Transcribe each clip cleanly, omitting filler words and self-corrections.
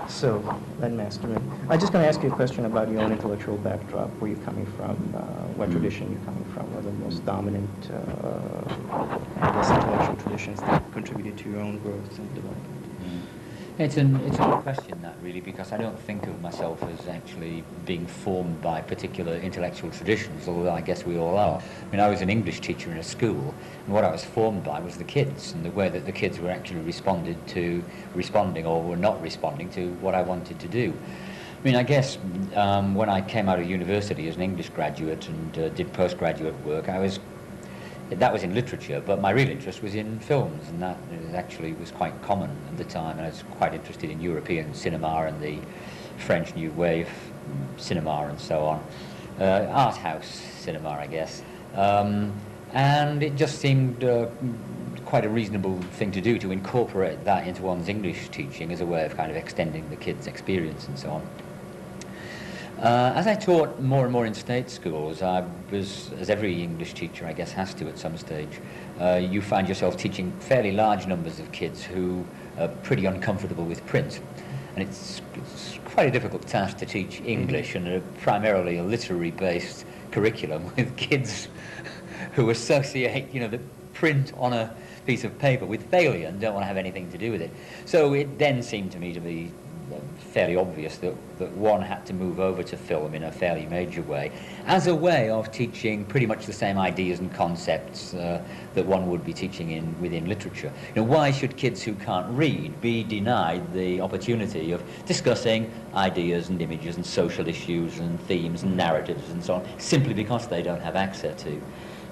So, Len Masterman, I'm just going to ask you a question about your own intellectual backdrop, where you're coming from, what tradition you're coming from, what are the most dominant, I guess, intellectual traditions that contributed to your own growth and development. It's a good question, that, really, because I don't think of myself as actually being formed by particular intellectual traditions, although I guess we all are. I mean, I was an English teacher in a school, and what I was formed by was the kids, and the way that the kids were actually responding or were not responding to what I wanted to do. I mean, I guess when I came out of university as an English graduate and did postgraduate work, that was in literature, but my real interest was in films, and that actually was quite common at the time, and I was quite interested in European cinema and the French New Wave cinema and so on. Art house cinema, I guess. And it just seemed quite a reasonable thing to do, to incorporate that into one's English teaching as a way of kind of extending the kids' experience and so on. As I taught more and more in state schools, I was, as every English teacher I guess has to at some stage, you find yourself teaching fairly large numbers of kids who are pretty uncomfortable with print. And it's quite a difficult task to teach English and primarily a literary-based curriculum with kids who associate, the print on a piece of paper with failure and don't want to have anything to do with it. So it then seemed to me to be fairly obvious that one had to move over to film in a fairly major way as a way of teaching pretty much the same ideas and concepts that one would be teaching within literature. Why should kids who can't read be denied the opportunity of discussing ideas and images and social issues and themes and narratives and so on, simply because they don't have access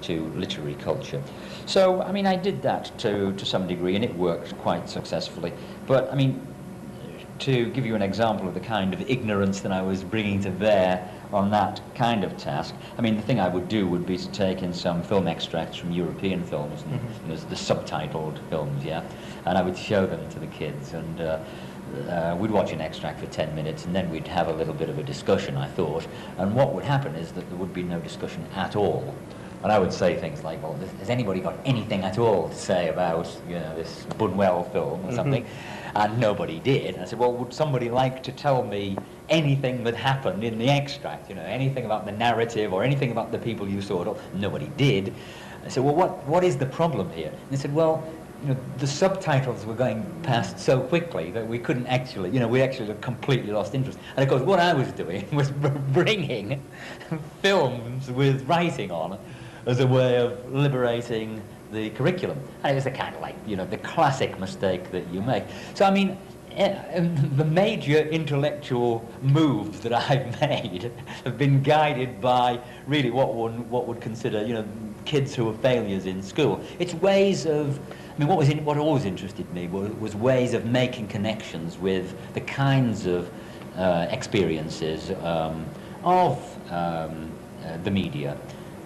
to literary culture? So, I mean, I did that to some degree, and it worked quite successfully. But, I mean, to give you an example of the kind of ignorance that I was bringing to bear on that kind of task, I mean, the thing I would do would be to take in some film extracts from European films, and the subtitled films, and I would show them to the kids, and we'd watch an extract for 10 minutes, and then we'd have a little bit of a discussion, I thought, and what would happen is that there would be no discussion at all. And I would say things like, well, has anybody got anything at all to say about, this Buñuel film or something? And nobody did. And I said, well, would somebody like to tell me anything that happened in the extract? Anything about the narrative or anything about the people you saw? Nobody did. I said, well, what is the problem here? And they said, well, the subtitles were going past so quickly that we couldn't actually, we actually completely lost interest. And of course, what I was doing was bringing films with writing on as a way of liberating the curriculum. And it was the kind of the classic mistake that you make. So, I mean, the major intellectual moves that I've made have been guided by really what would consider, kids who are failures in school. It's ways of, I mean, what always interested me was ways of making connections with the kinds of experiences of the media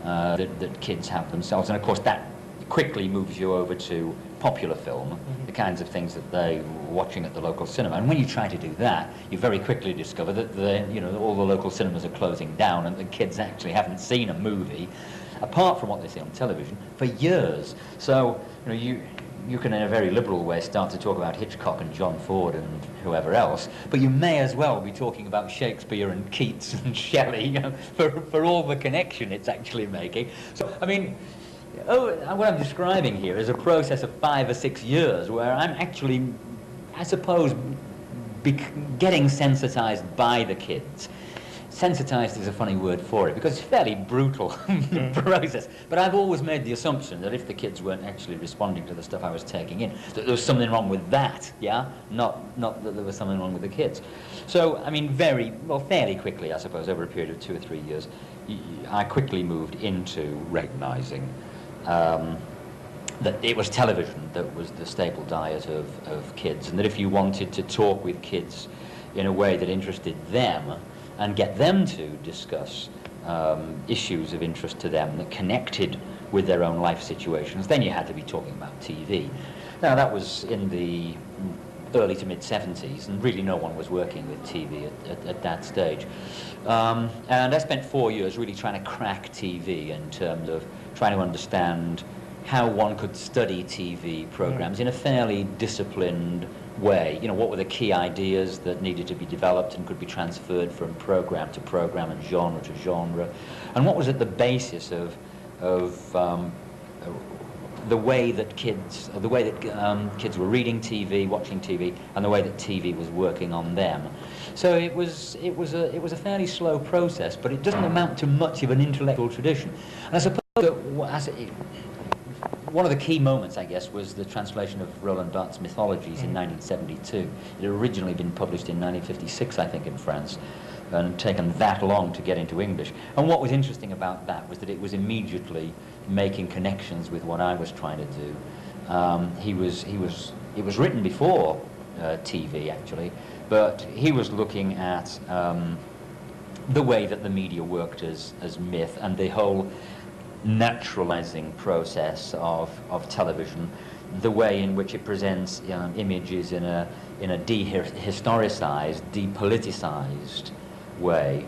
that kids have themselves. And of course that quickly moves you over to popular film, the kinds of things that they're watching at the local cinema. And when you try to do that, you very quickly discover that all the local cinemas are closing down, and the kids actually haven't seen a movie, apart from what they see on television, for years. So you can, in a very liberal way, start to talk about Hitchcock and John Ford and whoever else, but you may as well be talking about Shakespeare and Keats and Shelley, for all the connection it's actually making. So, I mean, what I'm describing here is a process of 5 or 6 years where I'm actually, I suppose, getting sensitized by the kids. Sensitized is a funny word for it, because it's a fairly brutal process. But I've always made the assumption that if the kids weren't actually responding to the stuff I was taking in, that there was something wrong with that, not that there was something wrong with the kids. So, I mean, fairly quickly, I suppose, over a period of 2 or 3 years, I quickly moved into recognizing that it was television that was the staple diet of kids, and that if you wanted to talk with kids in a way that interested them, and get them to discuss issues of interest to them that connected with their own life situations, then you had to be talking about TV. Now, that was in the early to mid-70s, and really no one was working with TV at that stage. And I spent 4 years really trying to crack TV in terms of trying to understand how one could study TV programs in a fairly disciplined way. You know, what were the key ideas that needed to be developed and could be transferred from program to program and genre to genre, and what was at the basis of the way that kids were reading TV, watching TV, and the way that TV was working on them. So it was a fairly slow process, but it doesn't amount to much of an intellectual tradition. And I suppose that one of the key moments, I guess, was the translation of Roland Barthes' Mythologies in 1972. It had originally been published in 1956, I think, in France, and taken that long to get into English. And what was interesting about that was that it was immediately making connections with what I was trying to do. It was written before TV, actually, but he was looking at the way that the media worked as myth, and the whole naturalizing process of television, the way in which it presents images in a dehistoricized, depoliticized way.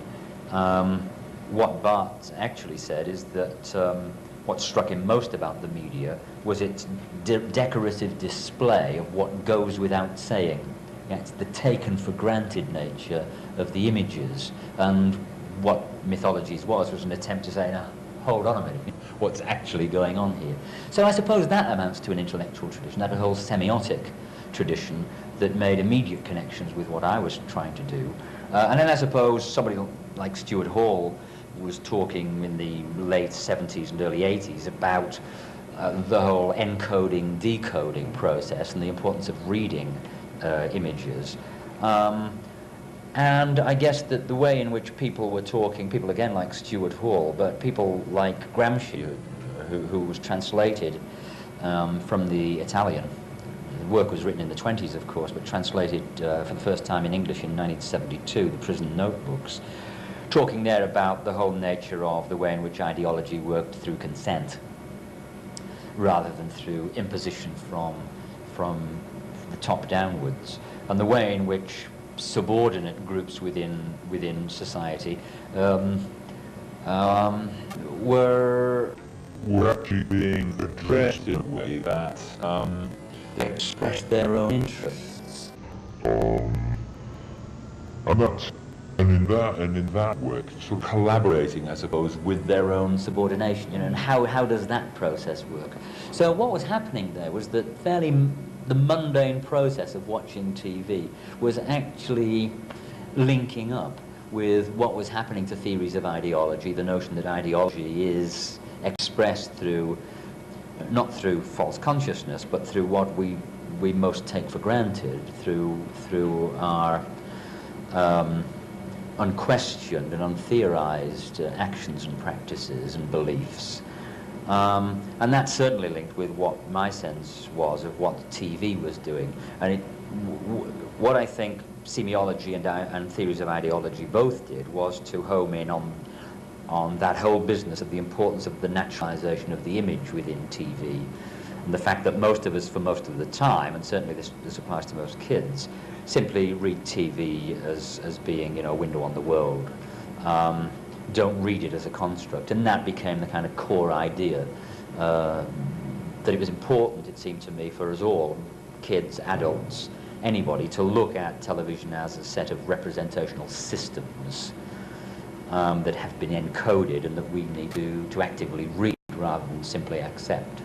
What Barthes actually said is that what struck him most about the media was its decorative display of what goes without saying. It's the taken for granted nature of the images, and what Mythologies was an attempt to say, now, hold on a minute, what's actually going on here? So I suppose that amounts to an intellectual tradition, that whole semiotic tradition that made immediate connections with what I was trying to do. And then I suppose somebody like Stuart Hall was talking in the late 70s and early 80s about the whole encoding, decoding process and the importance of reading images. And I guess that the way in which people were talking, people again like Stuart Hall, but people like Gramsci, who was translated from the Italian. The work was written in the 20s, of course, but translated for the first time in English in 1972, the Prison Notebooks, talking there about the whole nature of the way in which ideology worked through consent, rather than through imposition from the top downwards, and the way in which subordinate groups within society were actually being addressed in a way that they expressed their own interests. And in that work, sort of collaborating, I suppose, With their own subordination, you know, and how does that process work? So what was happening there was that the mundane process of watching TV was actually linking up with what was happening to theories of ideology, the notion that ideology is expressed through, not through false consciousness, but through what we most take for granted, through our unquestioned and untheorized actions and practices and beliefs. And that's certainly linked with what my sense was of what TV was doing. And what I think semiology and theories of ideology both did was to home in on that whole business of the importance of the naturalization of the image within TV, and the fact that most of us, for most of the time, and certainly this applies to most kids, simply read TV as being, you know, a window on the world. Don't read it as a construct, and that became the kind of core idea that it was important, it seemed to me, for us all, kids, adults, anybody, to look at television as a set of representational systems that have been encoded and that we need to actively read rather than simply accept.